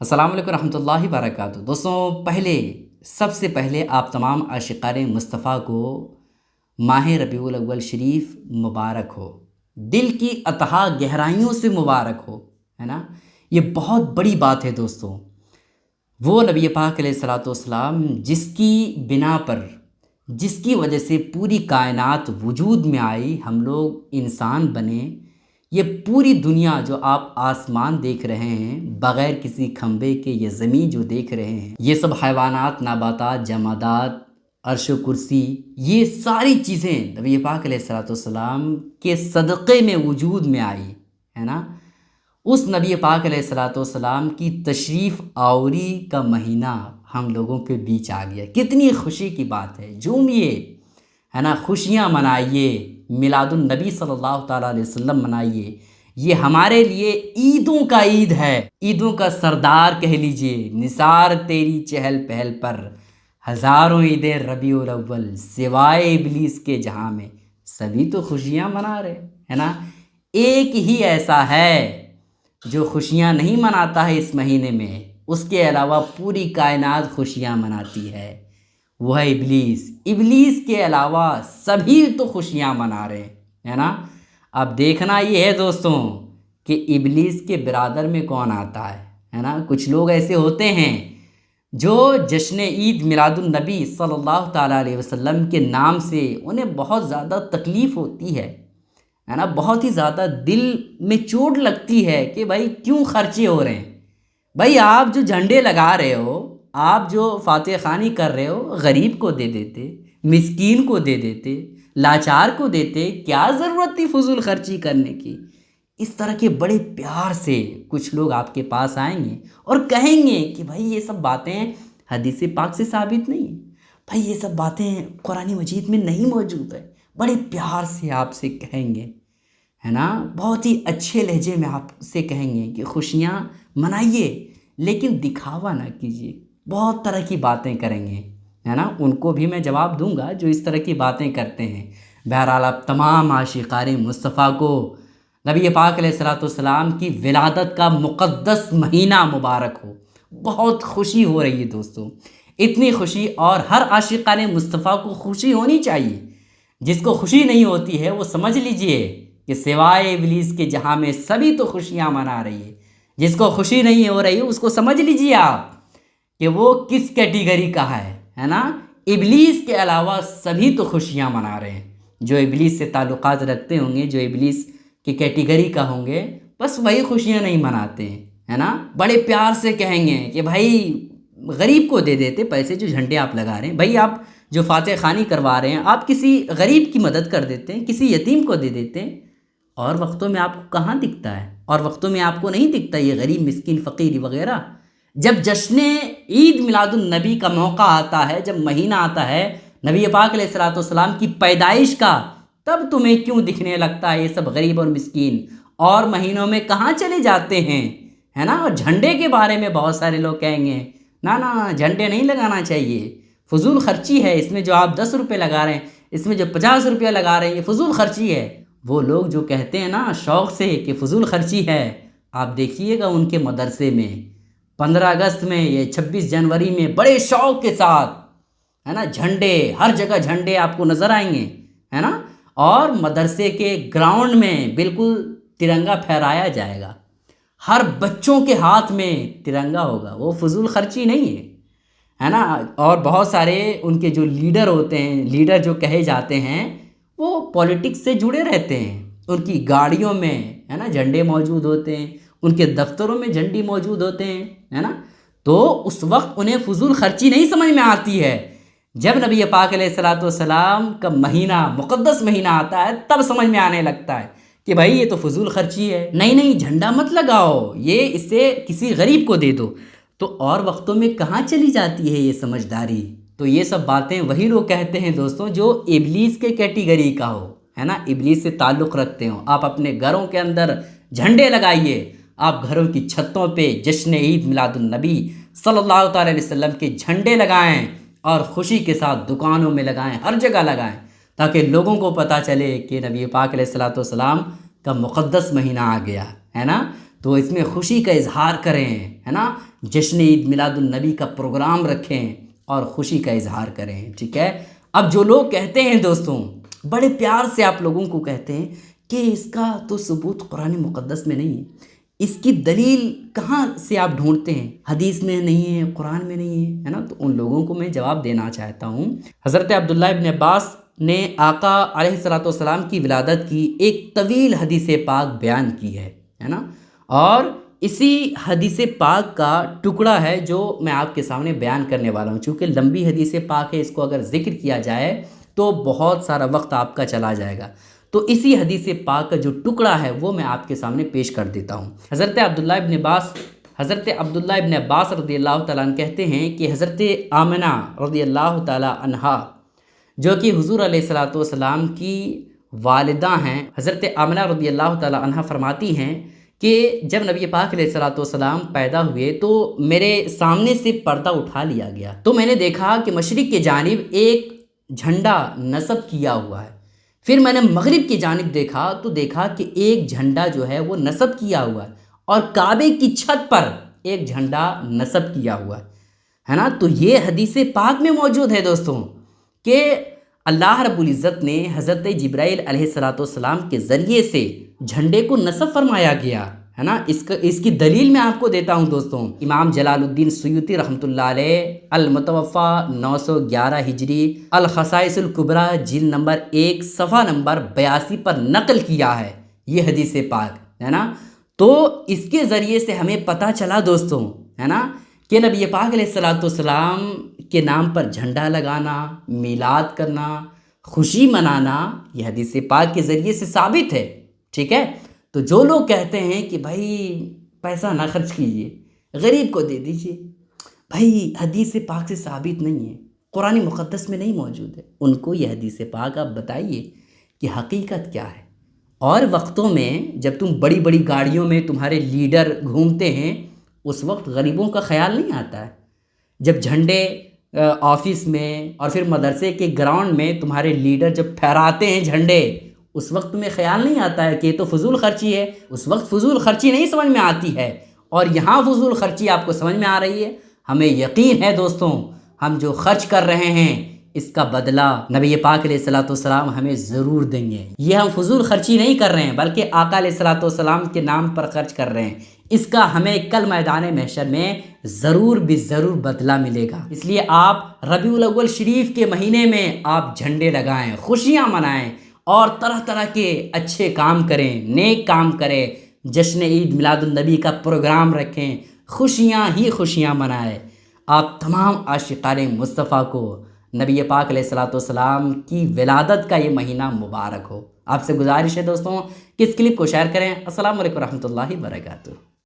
السلام علیکم ورحمۃ اللہ وبرکاتہ۔ دوستوں، سب سے پہلے آپ تمام عاشقان مصطفیٰ کو ماہ ربیع الاول شریف مبارک ہو، دل کی اتہا گہرائیوں سے مبارک ہو، ہے نا۔ یہ بہت بڑی بات ہے دوستوں۔ وہ نبی پاک علیہ الصلوۃ والسلام جس کی بنا پر، جس کی وجہ سے پوری کائنات وجود میں آئی، ہم لوگ انسان بنے، یہ پوری دنیا جو آپ آسمان دیکھ رہے ہیں بغیر کسی کھمبے کے، یہ زمین جو دیکھ رہے ہیں، یہ سب حیوانات، نباتات، جمادات، عرش و کرسی، یہ ساری چیزیں نبی پاک علیہ الصلوۃ والسلام کے صدقے میں وجود میں آئی، ہے نا۔ اس نبی پاک علیہ الصلوۃ والسلام کی تشریف آوری کا مہینہ ہم لوگوں کے بیچ آ گیا۔ کتنی خوشی کی بات ہے، جھومیے، ہے نا، خوشیاں منائیے، میلاد النبی صلی اللہ تعالیٰ علیہ وسلم منائیے۔ یہ ہمارے لیے عیدوں کا عید ہے، عیدوں کا سردار کہہ لیجئے۔ نثار تیری چہل پہل پر ہزاروں عیدیں ربیع الاول، سوائے ابلیس کے جہاں میں سبھی تو خوشیاں منا رہے، ہے نا۔ ایک ہی ایسا ہے جو خوشیاں نہیں مناتا ہے اس مہینے میں، اس کے علاوہ پوری کائنات خوشیاں مناتی ہے، وہ ہے ابلیس۔ ابلیس کے علاوہ سبھی تو خوشیاں منا رہے ہیں، ہے نا۔ اب دیکھنا یہ ہے دوستوں کہ ابلیس کے برادر میں کون آتا ہے نا۔ کچھ لوگ ایسے ہوتے ہیں جو جشن عید میلاد النبی صلی اللہ تعالیٰ علیہ وسلم کے نام سے انہیں بہت زیادہ تکلیف ہوتی ہے نا، بہت ہی زیادہ دل میں چوٹ لگتی ہے کہ بھائی کیوں خرچے ہو رہے ہیں۔ بھائی آپ جو جھنڈے لگا رہے ہو، آپ جو فاتح خوانی کر رہے ہو، غریب کو دے دیتے، مسکین کو دے دیتے، لاچار کو دیتے، کیا ضرورت تھی فضول خرچی کرنے کی۔ اس طرح کے بڑے پیار سے کچھ لوگ آپ کے پاس آئیں گے اور کہیں گے کہ بھائی یہ سب باتیں حدیث پاک سے ثابت نہیں ہیں، بھائی یہ سب باتیں قرآن مجید میں نہیں موجود ہے۔ بڑے پیار سے آپ سے کہیں گے، ہے نا، بہت ہی اچھے لہجے میں آپ سے کہیں گے کہ خوشیاں منائیے، لیکن دکھاوا نہ کیجیے۔ بہت طرح کی باتیں کریں گے، ہے نا، ان کو بھی میں جواب دوں گا جو اس طرح کی باتیں کرتے ہیں۔ بہرحال آپ تمام عاشقان مصطفیٰ کو نبی پاک علیہ الصلوۃ والسلام کی ولادت کا مقدس مہینہ مبارک ہو۔ بہت خوشی ہو رہی ہے دوستوں، اتنی خوشی، اور ہر عاشقان مصطفیٰ کو خوشی ہونی چاہیے۔ جس کو خوشی نہیں ہوتی ہے وہ سمجھ لیجئے کہ سوائے ابلیس کے جہاں میں سبھی تو خوشیاں منا رہی ہے۔ جس کو خوشی نہیں ہو رہی اس کو سمجھ لیجئے آپ کہ وہ کس کیٹیگری کا ہے نا۔ ابلیس کے علاوہ سبھی تو خوشیاں منا رہے ہیں۔ جو ابلیس سے تعلقات رکھتے ہوں گے، جو ابلیس کی کیٹیگری کا ہوں گے، بس وہی خوشیاں نہیں مناتے ہیں، ہے نا۔ بڑے پیار سے کہیں گے کہ بھائی غریب کو دے دیتے پیسے، جو جھنڈے آپ لگا رہے ہیں، بھائی آپ جو فاتح خوانی کروا رہے ہیں، آپ کسی غریب کی مدد کر دیتے ہیں، کسی یتیم کو دے دیتے ہیں۔ اور وقتوں میں آپ کو کہاں دکھتا ہے، اور وقتوں میں آپ کو نہیں دکھتا یہ غریب، مسکین، فقیر وغیرہ۔ جب جشن عید میلاد النبی کا موقع آتا ہے، جب مہینہ آتا ہے نبی پاک علیہ الصلوۃ والسلام کی پیدائش کا، تب تمہیں کیوں دکھنے لگتا ہے یہ سب غریب اور مسکین؟ اور مہینوں میں کہاں چلے جاتے ہیں، ہے نا۔ اور جھنڈے کے بارے میں بہت سارے لوگ کہیں گے نا نا جھنڈے نہیں لگانا چاہیے، فضول خرچی ہے، اس میں جو آپ 10 روپے لگا رہے ہیں، اس میں جو 50 روپیہ لگا رہے ہیں، یہ فضول خرچی ہے۔ وہ لوگ جو کہتے ہیں نا شوق سے کہ فضول خرچی ہے، آپ دیکھیے گا ان کے مدرسے میں 15 اگست میں یا 26 جنوری میں بڑے شوق کے ساتھ، ہے نا، جھنڈے، ہر جگہ جھنڈے آپ کو نظر آئیں گے، ہے نا۔ اور مدرسے کے گراؤنڈ میں بالکل ترنگا پھہرایا جائے گا، ہر بچوں کے ہاتھ میں ترنگا ہوگا۔ وہ فضول خرچی نہیں ہے نا۔ اور بہت سارے ان کے جو لیڈر ہوتے ہیں، لیڈر جو کہے جاتے ہیں، وہ پولیٹکس سے جڑے رہتے ہیں۔ ان کی گاڑیوں میں، ہے نا، جھنڈے موجود ہوتے ہیں، ان کے دفتروں میں جھنڈے موجود ہوتے ہیں، ہے نا۔ تو اس وقت انہیں فضول خرچی نہیں سمجھ میں آتی ہے۔ جب نبی پاک علیہ الصلوۃ والسلام کا مہینہ، مقدس مہینہ آتا ہے، تب سمجھ میں آنے لگتا ہے کہ بھائی یہ تو فضول خرچی ہے، نہیں نہیں جھنڈا مت لگاؤ، یہ اس سے کسی غریب کو دے دو۔ تو اور وقتوں میں کہاں چلی جاتی ہے یہ سمجھداری؟ تو یہ سب باتیں وہی لوگ کہتے ہیں دوستوں جو ابلیس کے کیٹیگری کا ہو، ہے نا، ابلیس سے تعلق رکھتے ہوں۔ آپ اپنے گھروں کے اندر جھنڈے لگائیے، آپ گھروں کی چھتوں پہ جشن عید میلاد النبی صلی اللہ تعالیٰ علیہ وسلم کے جھنڈے لگائیں، اور خوشی کے ساتھ دکانوں میں لگائیں، ہر جگہ لگائیں، تاکہ لوگوں کو پتہ چلے کہ نبی پاک علیہ الصلوۃ والسلام کا مقدس مہینہ آ گیا، ہے نا۔ تو اس میں خوشی کا اظہار کریں، ہے نا، جشن عید میلاد النبی کا پروگرام رکھیں اور خوشی کا اظہار کریں، ٹھیک ہے۔ اب جو لوگ کہتے ہیں دوستوں، بڑے پیار سے آپ لوگوں کو کہتے ہیں کہ اس کا تو ثبوت قرآن مقدس میں نہیں ہے، اس کی دلیل کہاں سے آپ ڈھونڈتے ہیں؟ حدیث میں نہیں ہے، قرآن میں نہیں ہے نا۔ تو ان لوگوں کو میں جواب دینا چاہتا ہوں، حضرت عبداللہ ابن عباس نے آقا علیہ الصلوۃ والسلام کی ولادت کی ایک طویل حدیث پاک بیان کی ہے نا، اور اسی حدیث پاک کا ٹکڑا ہے جو میں آپ کے سامنے بیان کرنے والا ہوں۔ چونکہ لمبی حدیث پاک ہے، اس کو اگر ذکر کیا جائے تو بہت سارا وقت آپ کا چلا جائے گا، تو اسی حدیث پاک کا جو ٹکڑا ہے وہ میں آپ کے سامنے پیش کر دیتا ہوں۔ حضرت عبداللہ ابن عباس رضی اللہ تعالیٰ عنہ کہتے ہیں کہ حضرت آمنہ رضی اللہ تعالیٰ عنہا، جو کہ حضور علیہ الصلوۃ والسلام کی والدہ ہیں، حضرت آمنہ رضی اللہ تعالیٰ عنہا فرماتی ہیں کہ جب نبی پاک علیہ الصلوۃ والسلام پیدا ہوئے تو میرے سامنے سے پردہ اٹھا لیا گیا، تو میں نے دیکھا کہ مشرق کی جانب ایک جھنڈا نصب کیا ہوا ہے، پھر میں نے مغرب کی جانب دیکھا تو دیکھا کہ ایک جھنڈا جو ہے وہ نصب کیا ہوا ہے، اور کعبے کی چھت پر ایک جھنڈا نصب کیا ہوا ہے نا۔ تو یہ حدیث پاک میں موجود ہے دوستوں کہ اللہ رب العزت نے حضرت جبرائیل علیہ الصلوۃ والسلام کے ذریعے سے جھنڈے کو نصب فرمایا گیا ہے نا۔ اس کی دلیل میں آپ کو دیتا ہوں دوستوں، امام جلال الدین سیوطی رحمۃ اللہ علیہ المتوفی 911 ہجری الخصائص الکبریٰ جلد نمبر 1 صفحہ نمبر 82 پر نقل کیا ہے یہ حدیث پاک ہے نا۔ تو اس کے ذریعے سے ہمیں پتہ چلا دوستوں ہے نا کہ نبی پاک علیہ الصلوۃ والسلام کے نام پر جھنڈا لگانا، میلاد کرنا، خوشی منانا، یہ حدیث پاک کے ذریعے سے ثابت ہے، ٹھیک ہے۔ تو جو لوگ کہتے ہیں کہ بھائی پیسہ نہ خرچ کیجیے، غریب کو دے دیجیے، بھائی حدیث پاک سے ثابت نہیں ہے، قرآن مقدس میں نہیں موجود ہے، ان کو یہ حدیث پاک آپ بتائیے کہ حقیقت کیا ہے۔ اور وقتوں میں جب تم بڑی بڑی گاڑیوں میں تمہارے لیڈر گھومتے ہیں، اس وقت غریبوں کا خیال نہیں آتا ہے۔ جب جھنڈے آفس میں اور پھر مدرسے کے گراؤنڈ میں تمہارے لیڈر جب پھہراتے ہیں جھنڈے، اس وقت تمہیں خیال نہیں آتا ہے کہ یہ تو فضول خرچی ہے، اس وقت فضول خرچی نہیں سمجھ میں آتی ہے، اور یہاں فضول خرچی آپ کو سمجھ میں آ رہی ہے۔ ہمیں یقین ہے دوستوں، ہم جو خرچ کر رہے ہیں اس کا بدلہ نبی پاک علیہ الصلوۃ والسلام ہمیں ضرور دیں گے۔ یہ ہم فضول خرچی نہیں کر رہے ہیں، بلکہ آقا علیہ الصلوۃ والسلام کے نام پر خرچ کر رہے ہیں، اس کا ہمیں کل میدان محشر میں ضرور بدلہ ملے گا۔ اس لیے آپ ربیع الاول شریف کے مہینے میں آپ جھنڈے لگائیں، خوشیاں منائیں، اور طرح طرح کے اچھے کام کریں، نیک کام کریں، جشن عید میلاد النبی کا پروگرام رکھیں، خوشیاں ہی خوشیاں منائیں۔ آپ تمام عاشقان مصطفیٰ کو نبی پاک علیہ الصلوۃ والسلام کی ولادت کا یہ مہینہ مبارک ہو۔ آپ سے گزارش ہے دوستوں کہ اس کلپ کو شیئر کریں۔ السلام علیکم ورحمۃ اللہ وبرکاتہ۔